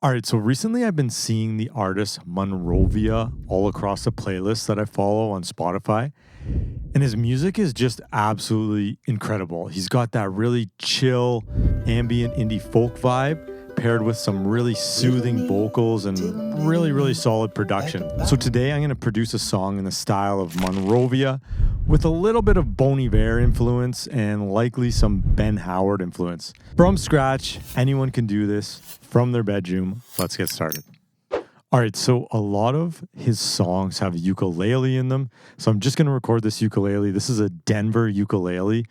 All right, so recently I've been seeing the artist Mon Rovia all across the playlists that I follow on Spotify, and his music is just absolutely incredible. He's got that really chill ambient indie folk vibe paired with some really soothing vocals and really solid production. So today I'm going to produce a song in the style of Mon Rovia with a little bit of Bon Iver influence and likely some Ben Howard influence. From scratch, anyone can do this from their bedroom. Let's get started. All right, so a lot of his songs have ukulele in them. So I'm just going to record this ukulele. This is a Denver ukulele.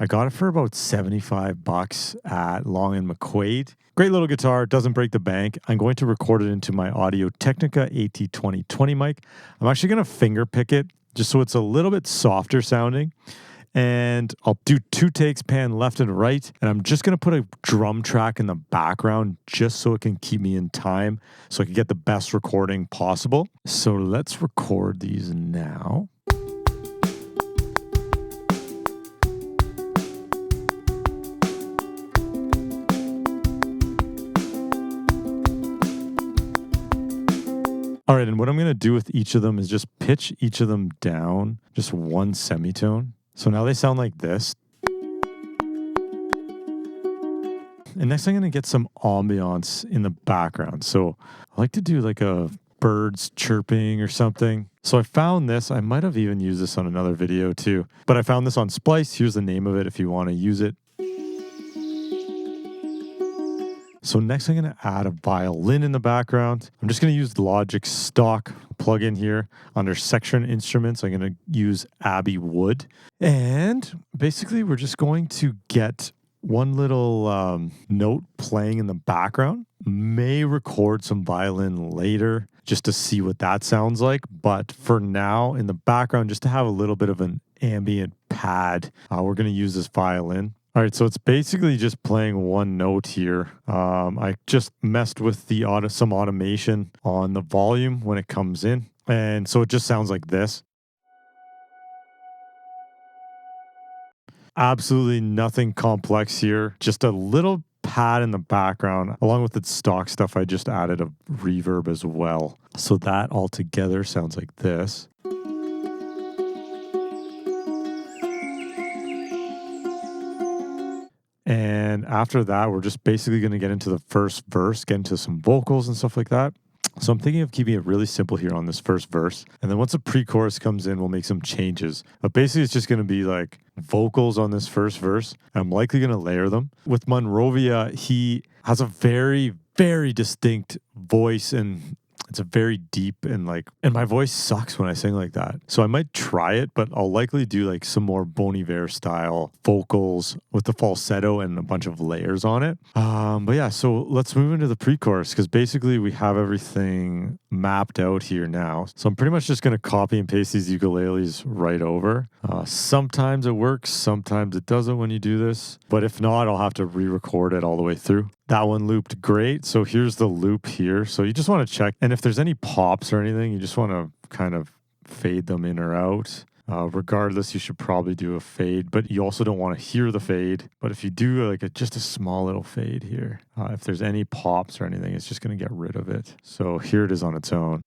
I got it for about $75 at Long and McQuaid. Great little guitar, doesn't break the bank. I'm going to record it into my Audio Technica AT2020 mic. I'm actually going to finger pick it just so it's a little bit softer sounding. And I'll do 2 takes, pan left and right. And I'm just going to put a drum track in the background just so it can keep me in time so I can get the best recording possible. So let's record these now. All right, and what I'm going to do with each of them is just pitch each of them down just 1 semitone. So now they sound like this. And next I'm going to get some ambiance in the background. So I like to do like a birds chirping or something. So I found this. I might have even used this on another video too. But I found this on Splice. Here's the name of it if you want to use it. So next I'm going to add a violin in the background. I'm just going to use Logic's stock plugin here under section instruments. I'm going to use Abbey Wood. And basically we're just going to get one little note playing in the background. May record some violin later just to see what that sounds like. But for now in the background, just to have a little bit of an ambient pad, we're going to use this violin. All right, so it's basically just playing one note here. I just messed with the some automation on the volume when it comes in. And so it just sounds like this. Absolutely nothing complex here. Just a little pad in the background. Along with the stock stuff, I just added a reverb as well. So that all together sounds like this. And after that, we're just basically going to get into the first verse, get into some vocals and stuff like that. So I'm thinking of keeping it really simple here on this first verse. And then once the pre-chorus comes in, we'll make some changes. But basically, it's just going to be like vocals on this first verse. I'm likely going to layer them. With Mon Rovia, he has a very distinct voice, and it's a very deep and my voice sucks when I sing like that. So I might try it, but I'll likely do like some more Bon Iver style vocals with the falsetto and a bunch of layers on it. But yeah, so let's move into the pre-chorus because basically we have everything mapped out here now. So I'm pretty much just going to copy and paste these ukuleles right over. Sometimes it works, sometimes it doesn't when you do this. But if not, I'll have to re-record it all the way through. That one looped great. So here's the loop here. So you just want to check. And if there's any pops or anything, you just want to kind of fade them in or out. Regardless, you should probably do a fade, but you also don't want to hear the fade. But if you do like just a small little fade here, if there's any pops or anything, it's just going to get rid of it. So here it is on its own.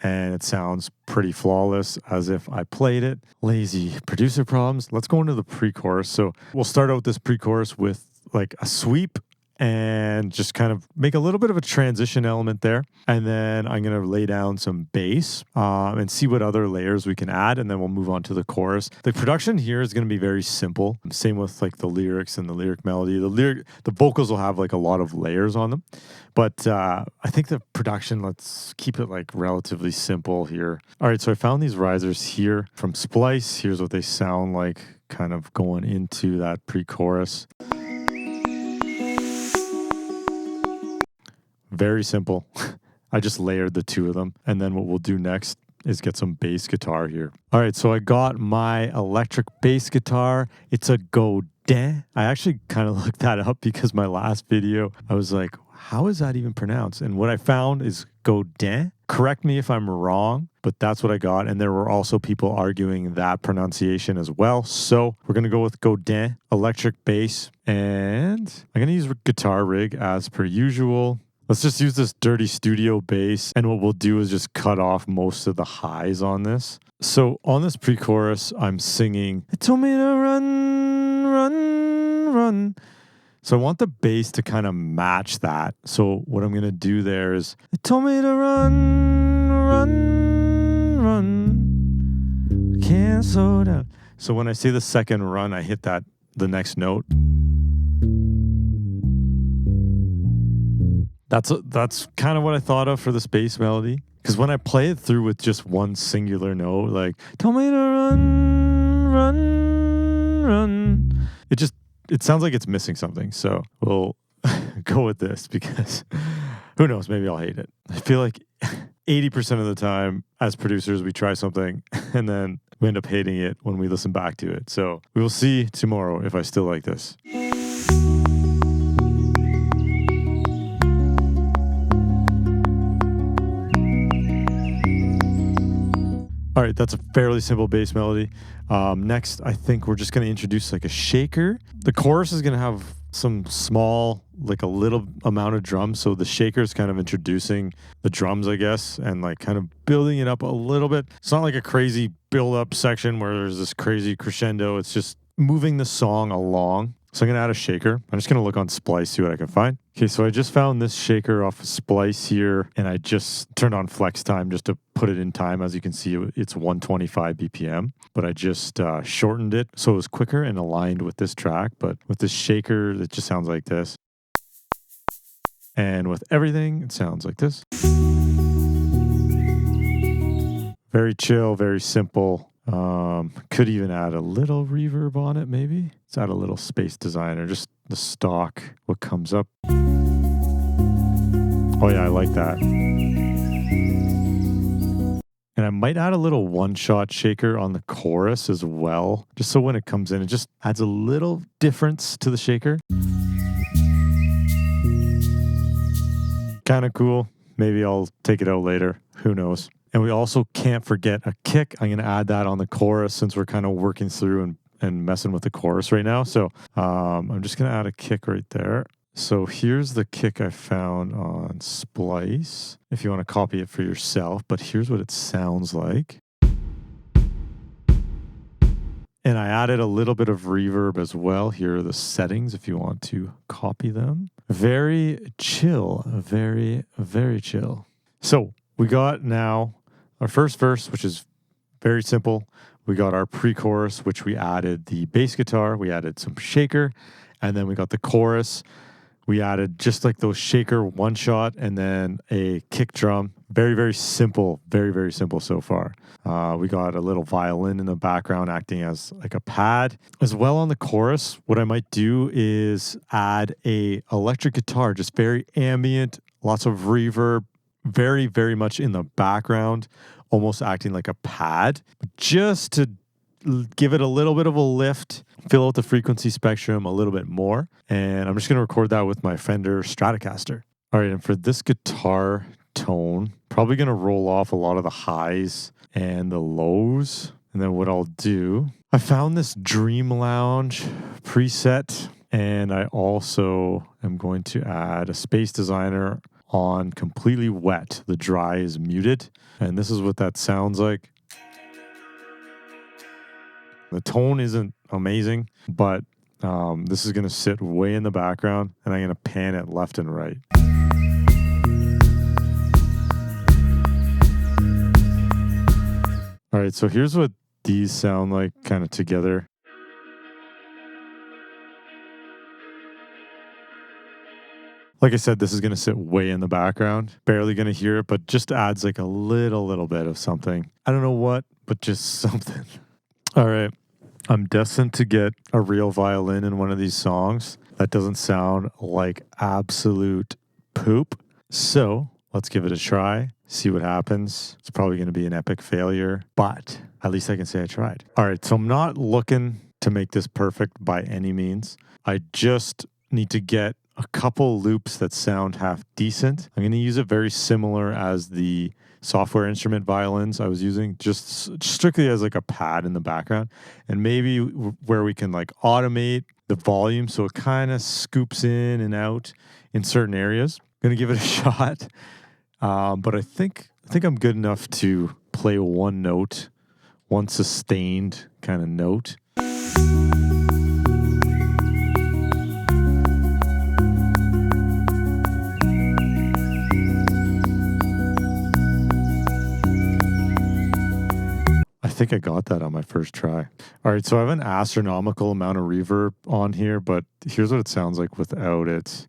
And it sounds pretty flawless as if I played it. Lazy producer problems. Let's go into the pre-chorus. So we'll start out this pre-chorus with like a sweep and just kind of make a little bit of a transition element there. And then I'm going to lay down some bass and see what other layers we can add. And then we'll move on to the chorus. The production here is going to be very simple. Same with like the lyrics and the lyric melody. The vocals will have like a lot of layers on them. But I think the production, let's keep it like relatively simple here. All right, so I found these risers here from Splice. Here's what they sound like kind of going into that pre-chorus. Very simple. I just layered the 2 of them. And then what we'll do next is get some bass guitar here. All right, so I got my electric bass guitar. It's a Godin. I actually kind of looked that up because my last video, I was like, how is that even pronounced? And what I found is Godin. Correct me if I'm wrong, but that's what I got. And there were also people arguing that pronunciation as well. So we're going to go with Godin, electric bass, and I'm going to use guitar rig as per usual. Let's just use this dirty studio bass, and what we'll do is just cut off most of the highs on this. So on this pre-chorus, I'm singing, "It told me to run, run, run." So I want the bass to kind of match that. So what I'm going to do there is, "It told me to run, run, run. I can't slow down." So when I say the second run, I hit the next note. That's kind of what I thought of for this bass melody. Because when I play it through with just one singular note, like, "Tell me to run, run, run," it sounds like it's missing something. So we'll go with this because who knows, maybe I'll hate it. I feel like 80% of the time as producers, we try something and then we end up hating it when we listen back to it. So we will see tomorrow if I still like this. All right, that's a fairly simple bass melody. Next, I think we're just going to introduce like a shaker. The chorus is going to have some small, like a little amount of drums. So the shaker is kind of introducing the drums, I guess, and like kind of building it up a little bit. It's not like a crazy build-up section where there's this crazy crescendo. It's just moving the song along. So I'm going to add a shaker. I'm just going to look on Splice, see what I can find. Okay, so I just found this shaker off of Splice here, and I just turned on flex time just to put it in time. As you can see, it's 125 BPM, but I just shortened it so it was quicker and aligned with this track. But with this shaker, it just sounds like this. And with everything, it sounds like this. Very chill, very simple. Could even add a little reverb on it, maybe. Let's add a little Space Designer, just the stock, what comes up. Oh yeah, I like that. And I might add a little one-shot shaker on the chorus as well, just so when it comes in, it just adds a little difference to the shaker. Kind of cool. Maybe I'll take it out later. Who knows? And we also can't forget a kick. I'm going to add that on the chorus since we're kind of working through and messing with the chorus right now. So I'm just going to add a kick right there. So here's the kick I found on Splice, if you want to copy it for yourself. But here's what it sounds like. And I added a little bit of reverb as well. Here are the settings if you want to copy them. Very chill. Very, very chill. So we got now our first verse, which is very simple. We got our pre-chorus, which we added the bass guitar. We added some shaker. And then we got the chorus. We added just like those shaker one shot and then a kick drum. Very, very simple. Very, very simple so far. We got a little violin in the background acting as like a pad. As well on the chorus, what I might do is add a electric guitar, just very ambient, lots of reverb, very, very much in the background, almost acting like a pad, just to give it a little bit of a lift, fill out the frequency spectrum a little bit more. And I'm just going to record that with my Fender Stratocaster. All right, and for this guitar tone, probably going to roll off a lot of the highs and the lows. And then what I'll do, I found this Dream Lounge preset, and I also am going to add a Space Designer on completely wet. The dry is muted. And this is what that sounds like. The tone isn't amazing, but this is going to sit way in the background, and I'm going to pan it left and right. All right, so here's what these sound like kind of together. Like I said, this is going to sit way in the background. Barely going to hear it, but just adds like a little bit of something. I don't know what, but just something. All right. I'm destined to get a real violin in one of these songs. That doesn't sound like absolute poop. So let's give it a try, see what happens. It's probably going to be an epic failure, but at least I can say I tried. All right. So I'm not looking to make this perfect by any means. I just need to get a couple loops that sound half decent. I'm going to use it very similar as the software instrument violins I was using, just strictly as like a pad in the background, and maybe where we can like automate the volume so it kind of scoops in and out in certain areas. Gonna give it a shot, but I think I'm good enough to play one note, one sustained kind of note. I think I got that on my first try. All right, so I have an astronomical amount of reverb on here, but here's what it sounds like without it.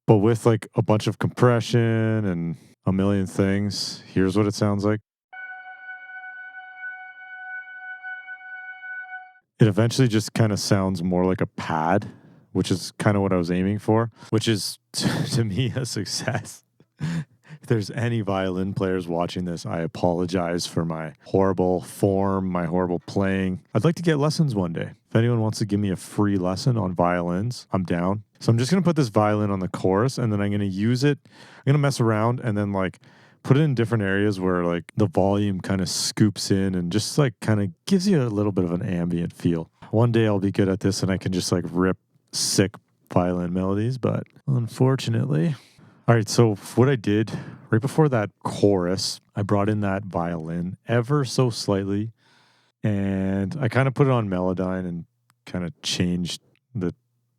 But with like a bunch of compression and a million things, here's what it sounds like. It eventually just kind of sounds more like a pad, which is kind of what I was aiming for, which is to me a success. If there's any violin players watching this, I apologize for my horrible form, my horrible playing. I'd like to get lessons one day. If anyone wants to give me a free lesson on violins, I'm down. So I'm just going to put this violin on the chorus, and then I'm going to use it. I'm going to mess around and then like put it in different areas where like the volume kind of scoops in and just like kind of gives you a little bit of an ambient feel. One day I'll be good at this and I can just like rip sick violin melodies, but unfortunately... All right, so what I did right before that chorus, I brought in that violin ever so slightly, and I kind of put it on Melodyne and kind of changed the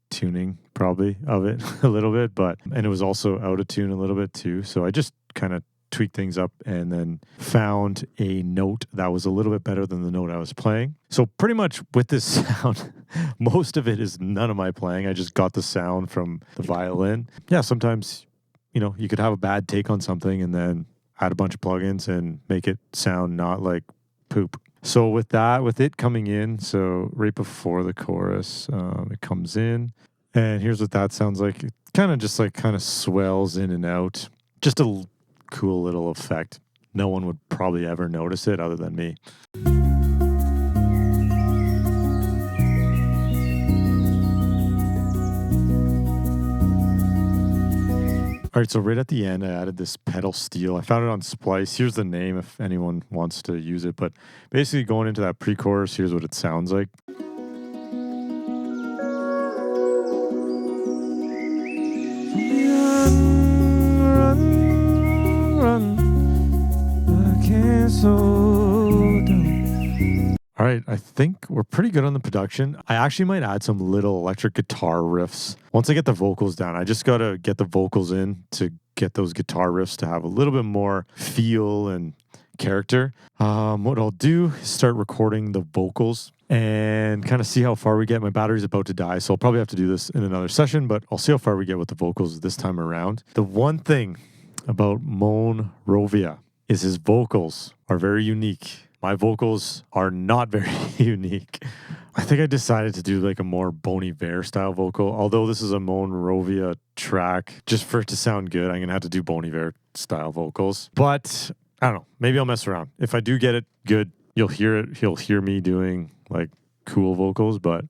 tuning probably of it a little bit, and it was also out of tune a little bit too. So I just kind of tweaked things up and then found a note that was a little bit better than the note I was playing. So pretty much with this sound, most of it is none of my playing. I just got the sound from the violin. Yeah, sometimes... you could have a bad take on something and then add a bunch of plugins and make it sound not like poop. So with it coming in, so right before the chorus, it comes in, and here's what that sounds like. It kind of swells in and out. Just a cool little effect. No one would probably ever notice it other than me. All right, so right at the end, I added this pedal steel. I found it on Splice. Here's the name if anyone wants to use it. But basically going into that pre-chorus, here's what it sounds like. Run, I can't slow down. All right, I think we're pretty good on the production. I actually might add some little electric guitar riffs. Once I get the vocals down, I just got to get the vocals in to get those guitar riffs to have a little bit more feel and character. What I'll do is start recording the vocals and kind of see how far we get. My battery's about to die, so I'll probably have to do this in another session, but I'll see how far we get with the vocals this time around. The one thing about Mon Rovia is his vocals are very unique. My vocals are not very unique. I think I decided to do like a more Bon Iver style vocal. Although this is a Mon Rovia track, just for it to sound good, I'm going to have to do Bon Iver style vocals. But I don't know. Maybe I'll mess around. If I do get it good, you'll hear it. He'll hear me doing like cool vocals, but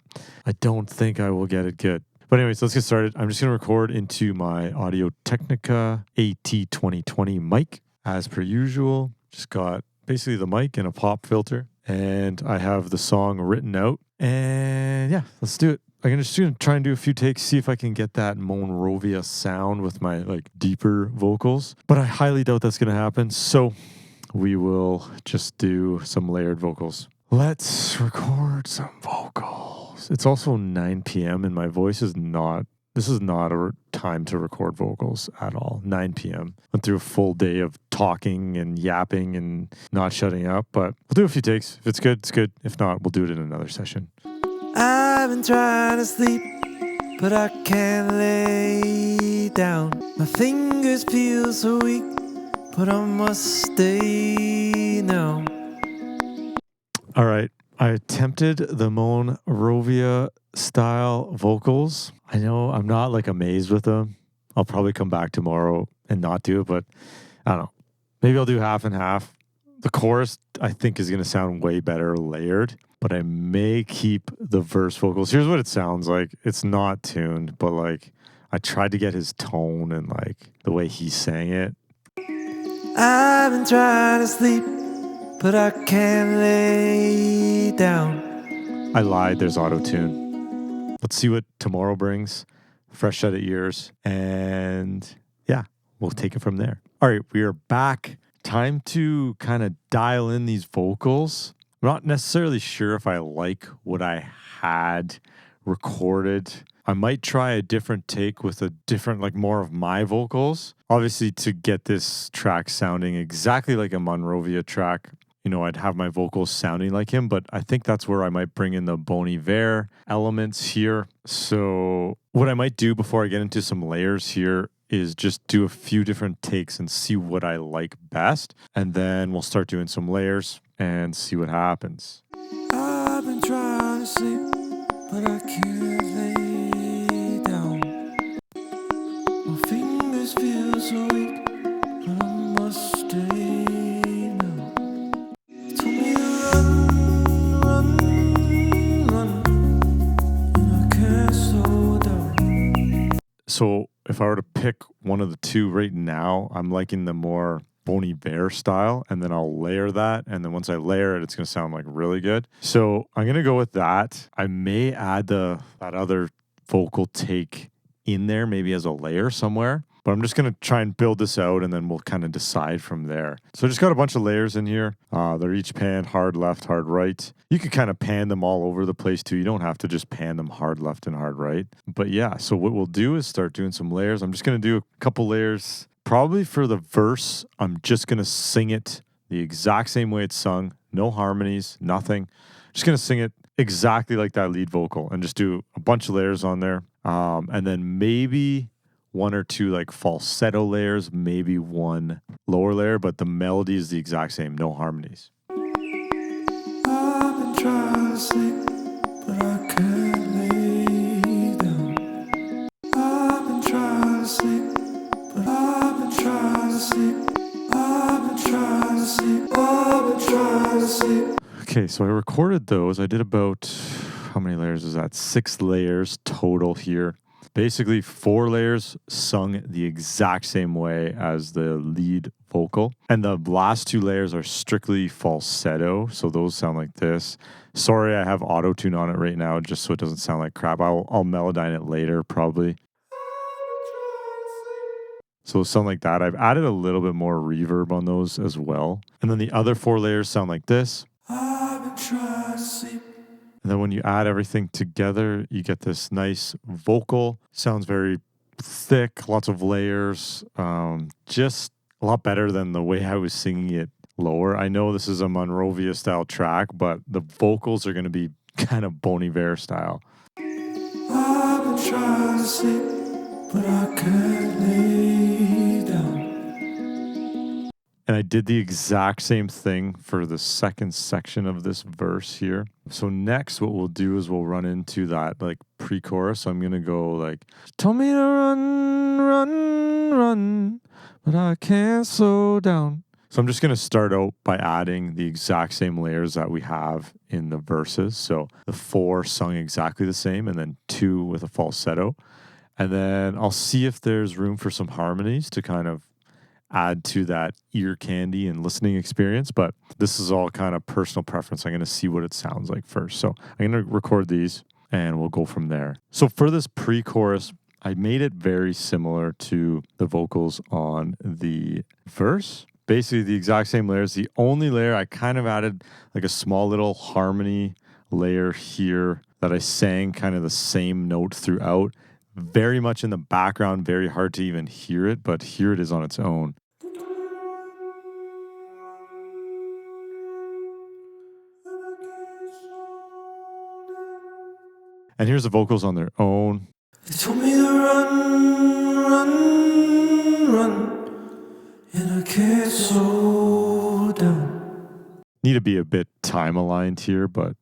I don't think I will get it good. But anyways, let's get started. I'm just going to record into my Audio Technica AT2020 mic as per usual. Just got basically the mic and a pop filter, and I have the song written out, and yeah, let's do it. I'm just gonna try and do a few takes, see if I can get that Mon Rovia sound with my like deeper vocals, but I highly doubt that's gonna happen, so we will just do some layered vocals. Let's record some vocals. It's also 9 p.m. and my voice is not, this is not a time to record vocals at all. 9 p.m. Went through a full day of talking and yapping and not shutting up, but we'll do a few takes. If it's good, it's good. If not, we'll do it in another session. I've been trying to sleep, but I can't lay down. My fingers feel so weak, but I must stay now. All right. I attempted the Mon Rovia style vocals. I know I'm not like amazed with them. I'll probably come back tomorrow and not do it, but I don't know. Maybe I'll do half and half. The chorus, I think, is going to sound way better layered, but I may keep the verse vocals. Here's what it sounds like. It's not tuned, but like I tried to get his tone and like the way he sang it. I've been trying to sleep, but I can't lay down. I lied, there's auto-tune. Let's see what tomorrow brings. Fresh set of ears. And yeah, we'll take it from there. All right, we are back. Time to kind of dial in these vocals. I'm not necessarily sure if I like what I had recorded. I might try a different take with a different, like more of my vocals. Obviously, to get this track sounding exactly like a Mon Rovia track, you know, I'd have my vocals sounding like him, but I think that's where I might bring in the Bon Iver elements here. So what I might do before I get into some layers here is just do a few different takes and see what I like best. And then we'll start doing some layers and see what happens. I've been trying to sleep, but I can't lay down. My fingers feel so weak, but I must stay now. Told me to run, and I can't slow down. So if I were to pick one of the two right now, I'm liking the more Bon Iver style, and then I'll layer that. And then once I layer it, it's going to sound like really good. So I'm going to go with that. I may add that other vocal take in there, maybe as a layer somewhere. But I'm just going to try and build this out, and then we'll kind of decide from there. So I just got a bunch of layers in here. They're each panned hard left, hard right. You could kind of pan them all over the place too. You don't have to just pan them hard left and hard right. But yeah, so what we'll do is start doing some layers. I'm just going to do a couple layers. Probably for the verse, I'm just going to sing it the exact same way it's sung. No harmonies, nothing. Just going to sing it exactly like that lead vocal and just do a bunch of layers on there. And then maybe one or two like falsetto layers, maybe one lower layer, but the melody is the exact same, no harmonies. I've been trying to sleep, but I can't lay down. I've been trying to sleep, but I've been trying to sleep. I've been trying to sleep. I've been trying to sleep. Okay, so I recorded those. I did about, how many layers is that? 6 layers total here. Basically 4 layers sung the exact same way as the lead vocal. And the last 2 layers are strictly falsetto. So those sound like this. Sorry, I have auto-tune on it right now just so it doesn't sound like crap. I'll melodyne it later probably. So it'll sound like that. I've added a little bit more reverb on those as well. And then the other 4 layers sound like this. I've been trying to sleep. And then when you add everything together, you get this nice vocal. Sounds very thick, lots of layers. Just a lot better than the way I was singing it lower. I know this is a Mon Rovia style track, but the vocals are going to be kind of Bon Iver style. I've been trying to sleep, but I can't lay down. And I did the exact same thing for the second section of this verse here. So next what we'll do is we'll run into that like pre-chorus. So I'm going to go like, told me to run, but I can't slow down. So I'm just going to start out by adding the exact same layers that we have in the verses. So the 4 sung exactly the same, and then 2 with a falsetto. And then I'll see if there's room for some harmonies to kind of add to that ear candy and listening experience, but this is all kind of personal preference. I'm going to see what it sounds like first. So I'm going to record these and we'll go from there. So for this pre-chorus, I made it very similar to the vocals on the verse. Basically the exact same layers. The only layer I kind of added like a small little harmony layer here that I sang kind of the same note throughout. Very much in the background, very hard to even hear it, but here it is on its own. And here's the vocals on their own. They told me to run, and I can't slow down. Need to be a bit time aligned here, but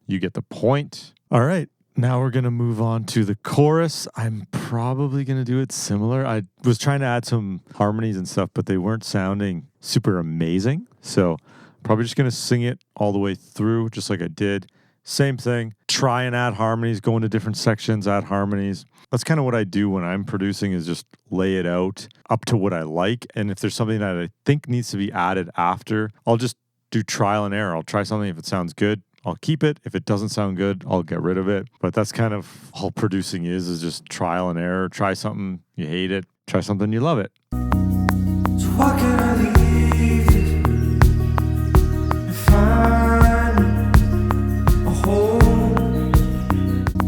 you get the point. All right. Now we're going to move on to the chorus. I'm probably going to do it similar. I was trying to add some harmonies and stuff, but they weren't sounding super amazing. So probably just going to sing it all the way through, just like I did. Same thing. Try and add harmonies, go into different sections, add harmonies. That's kind of what I do when I'm producing, is just lay it out up to what I like. And if there's something that I think needs to be added after, I'll just do trial and error. I'll try something. If it sounds good, I'll keep it. If it doesn't sound good, I'll get rid of it. But that's kind of all producing is just trial and error. Try something, you hate it. Try something, you love it. So why can't I leave it and find a home?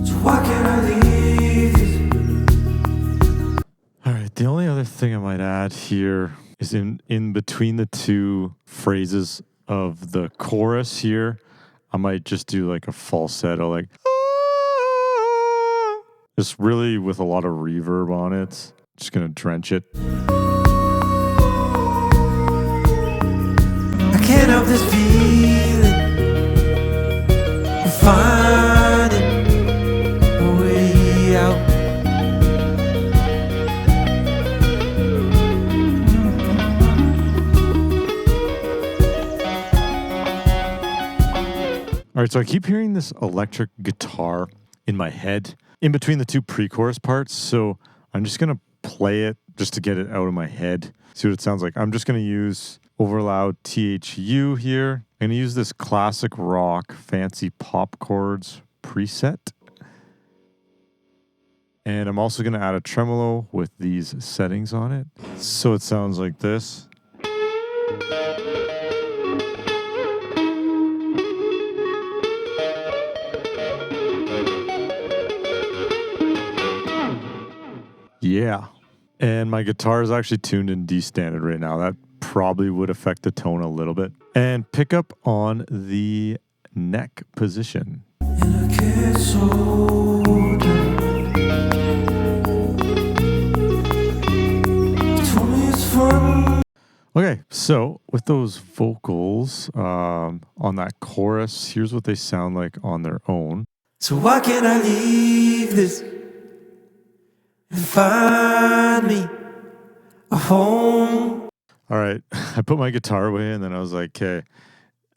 So why can't I leave it? All right, the only other thing I might add here is in between the two phrases of the chorus here, I might just do like a falsetto, like just really with a lot of reverb on it. Just gonna drench it. I can't help this feeling of finding a way out. All right, so I keep hearing this electric guitar in my head in between the two pre-chorus parts. So I'm just going to play it just to get it out of my head, see what it sounds like. I'm just going to use overloud THU here. I'm going to use this classic rock fancy pop chords preset. And I'm also going to add a tremolo with these settings on it. So it sounds like this. Yeah. And my guitar is actually tuned in D standard right now. That probably would affect the tone a little bit. And pick up on the neck position. And I can't slow down. You told me it's fun. Okay, so with those vocals on that chorus, here's what they sound like on their own. So why can't I leave this and find me a home? All right, I put my guitar away and then I was like, okay,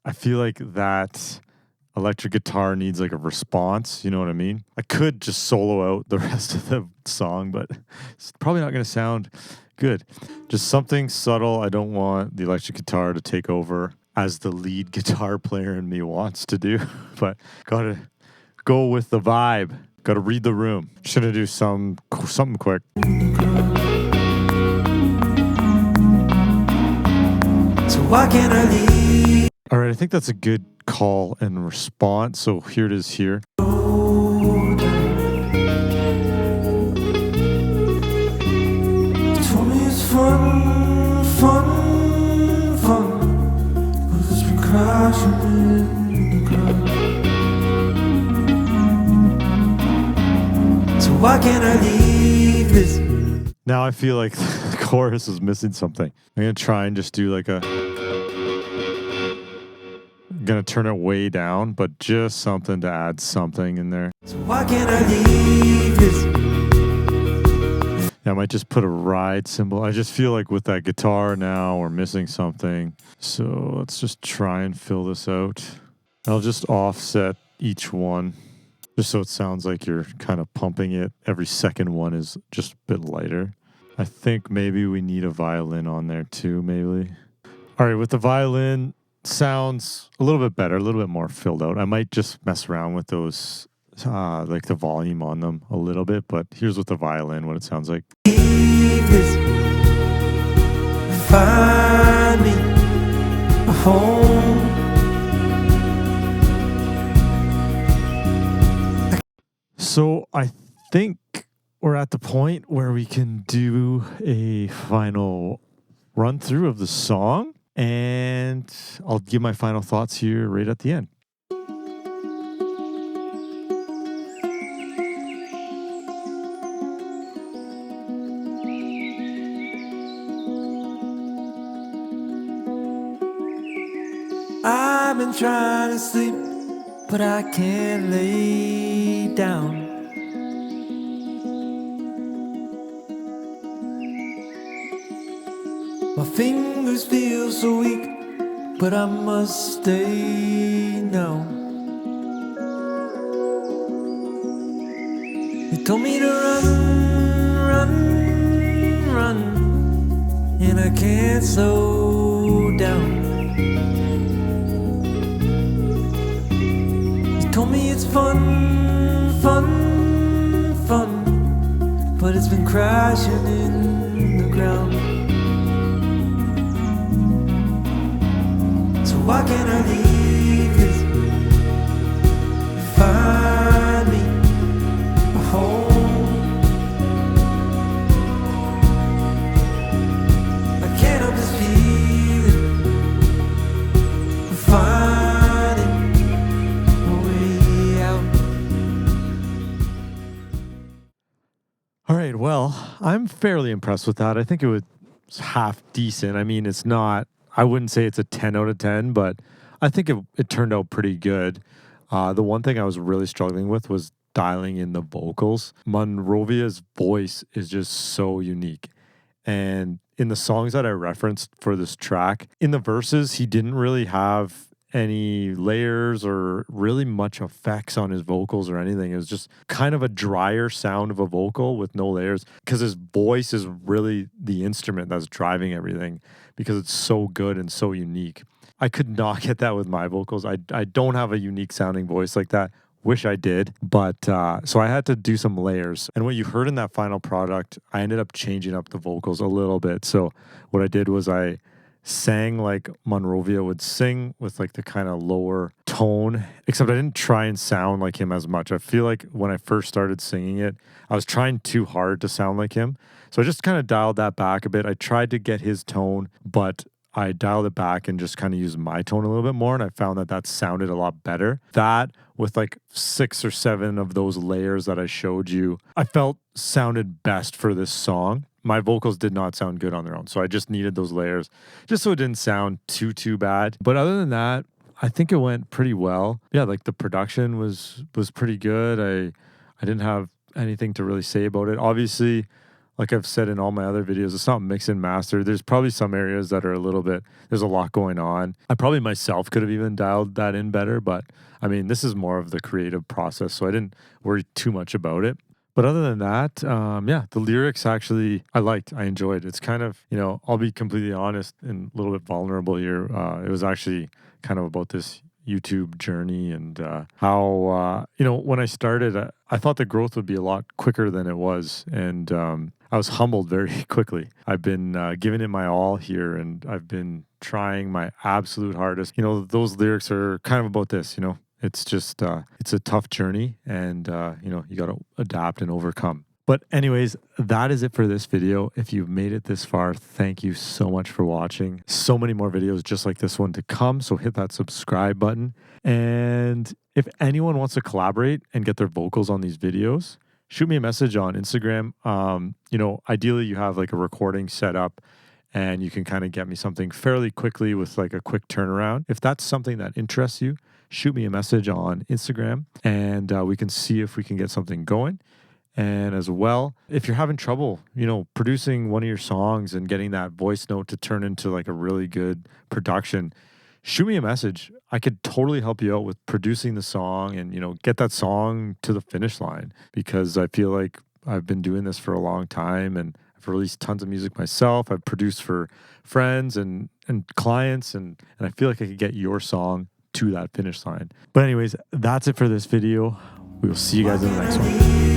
I feel like that electric guitar needs like a response, you know what I mean? I could just solo out the rest of the song, but it's probably not going to sound good. Just something subtle. I don't want the electric guitar to take over as the lead guitar player in me wants to do, but gotta go with the vibe. Gotta read the room. Just gonna do something quick. So why can't I leave? All right, I think that's a good call and response. So here it is here. You told me it's fun, fun, fun, but it's been crashing in the ground. So why can't I leave this? Now I feel like the chorus is missing something. I'm gonna try and just do like a... Gonna turn it way down, but just something to add something in there. So why can't I leave this? Yeah, I might just put a ride cymbal. I just feel like with that guitar now, we're missing something. So let's just try and fill this out. I'll just offset each one, just so it sounds like you're kind of pumping it. Every second one is just a bit lighter. I think maybe we need a violin on there too, maybe. All right, with the violin, sounds a little bit better, a little bit more filled out. I might just mess around with those, like the volume on them a little bit, but here's with the violin what it sounds like. Leave this, find me a home. So I think we're at the point where we can do a final run through of the song. And I'll give my final thoughts here right at the end. I've been trying to sleep, but I can't lay down. My fingers feel so weak, but I must stay now. You told me to run, and I can't slow down. You told me it's fun, but it's been crashing in the ground. So why can't I leave this and find me a home? I can't help this feeling of finding a way out. All right, well, I'm fairly impressed with that. I think it was half decent. I mean, it's not, I wouldn't say it's a 10 out of 10, but I think it turned out pretty good. The one thing I was really struggling with was dialing in the vocals. Mon Rovia's voice is just so unique. And in the songs that I referenced for this track, in the verses, he didn't really have any layers or really much effects on his vocals or anything. It was just kind of a drier sound of a vocal with no layers, because his voice is really the instrument that's driving everything, because it's so good and so unique. I could not get that with my vocals. I don't have a unique sounding voice like that. Wish I did, but so I had to do some layers. And what you heard in that final product, I ended up changing up the vocals a little bit. So what I did was I sang like Mon Rovia would sing, with like the kind of lower tone, except I didn't try and sound like him as much. I feel like when I first started singing it, I was trying too hard to sound like him. So I just kind of dialed that back a bit. I tried to get his tone, but I dialed it back and just kind of used my tone a little bit more. And I found that sounded a lot better. That, with like 6 or 7 of those layers that I showed you, I felt sounded best for this song. My vocals did not sound good on their own, so I just needed those layers just so it didn't sound too bad. But other than that, I think it went pretty well. Yeah, like the production was pretty good. I didn't have anything to really say about it. Obviously, like I've said in all my other videos, it's not mix and master. There's probably some areas that are a little bit, there's a lot going on. I probably myself could have even dialed that in better, but I mean, this is more of the creative process, so I didn't worry too much about it. But other than that, yeah, the lyrics actually I liked. I enjoyed. It's kind of, I'll be completely honest and a little bit vulnerable here. It was actually kind of about this YouTube journey and how, when I started, I thought the growth would be a lot quicker than it was. And I was humbled very quickly. I've been giving it my all here, and I've been trying my absolute hardest. Those lyrics are kind of about this, It's just, it's a tough journey, and, you got to adapt and overcome. But anyways, that is it for this video. If you've made it this far, thank you so much for watching. So many more videos just like this one to come, so hit that subscribe button. And if anyone wants to collaborate and get their vocals on these videos, shoot me a message on Instagram. Ideally you have like a recording set up, and you can kind of get me something fairly quickly with like a quick turnaround. If that's something that interests you, shoot me a message on Instagram, and we can see if we can get something going. And as well, if you're having trouble, producing one of your songs and getting that voice note to turn into like a really good production, shoot me a message. I could totally help you out with producing the song and, get that song to the finish line, because I feel like I've been doing this for a long time, and I've released tons of music myself. I've produced for friends and clients, and I feel like I could get your song to that finish line. But anyways, that's it for this video. We will see you guys in the next one.